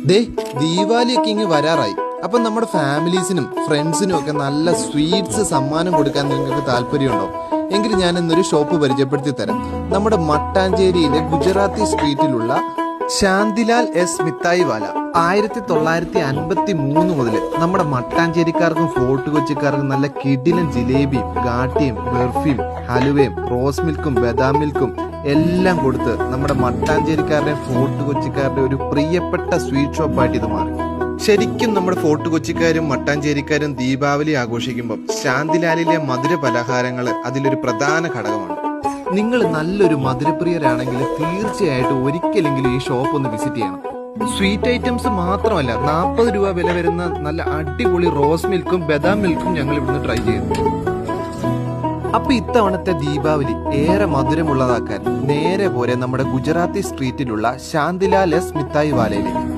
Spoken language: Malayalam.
ദേ ദീപാവലിയൊക്കെ ഇങ്ങ് വരാറായി. അപ്പൊ നമ്മുടെ ഫാമിലീസിനും ഫ്രണ്ട്സിനും ഒക്കെ നല്ല സ്വീറ്റ്സ് സമ്മാനം കൊടുക്കാൻ നിങ്ങൾക്ക് താല്പര്യമുണ്ടോ? എങ്കിൽ ഞാൻ ഇന്നൊരു ഷോപ്പ് പരിചയപ്പെടുത്തി തരാം. നമ്മുടെ മട്ടാഞ്ചേരിയിലെ ഗുജറാത്തി സ്ട്രീറ്റിലുള്ള ശാന്തിലാൽ എസ് മിഠായി വാല 1953 മുതൽ നമ്മുടെ മട്ടാഞ്ചേരിക്കാർക്കും ഫോർട്ട് കൊച്ചിക്കാർക്കും നല്ല കിടിലൻ ജിലേബിയും ഗാട്ടിയും ബർഫിയും ഹലുവയും റോസ് മിൽക്കും ബദാം മിൽക്കും എല്ലാം കൊടുത്ത് നമ്മുടെ മട്ടാഞ്ചേരിക്കാരുടെയും ഫോർട്ട് കൊച്ചിക്കാരുടെ ഒരു പ്രിയപ്പെട്ട സ്വീറ്റ് ഷോപ്പായിട്ട് ഇത് മാറി. ശരിക്കും നമ്മുടെ ഫോർട്ട് കൊച്ചിക്കാരും മട്ടാഞ്ചേരിക്കാരും ദീപാവലി ആഘോഷിക്കുമ്പോൾ ശാന്തിലാലിലെ മധുര പലഹാരങ്ങൾ അതിലൊരു പ്രധാന ഘടകമാണ്. നിങ്ങൾ നല്ലൊരു മധുരപ്രിയരാണെങ്കിൽ തീർച്ചയായിട്ടും ഒരിക്കലെങ്കിലും ഈ ഷോപ്പ് ഒന്ന് വിസിറ്റ് ചെയ്യണം. സ്വീറ്റ് ഐറ്റംസ് മാത്രമല്ല, 40 രൂപ വില വരുന്ന നല്ല അടിപൊളി റോസ് മിൽക്കും ബദാം മിൽക്കും ഞങ്ങൾ ഇവിടുന്ന് ട്രൈ ചെയ്തു. അപ്പൊ ഇത്തവണത്തെ ദീപാവലി ഏറെ മധുരമുള്ളതാക്കാൻ നേരെ പോരെ നമ്മുടെ ഗുജറാത്തി സ്ട്രീറ്റിലുള്ള ശാന്തിലാൽ എസ് മിഠായി വാലയിലേക്ക്.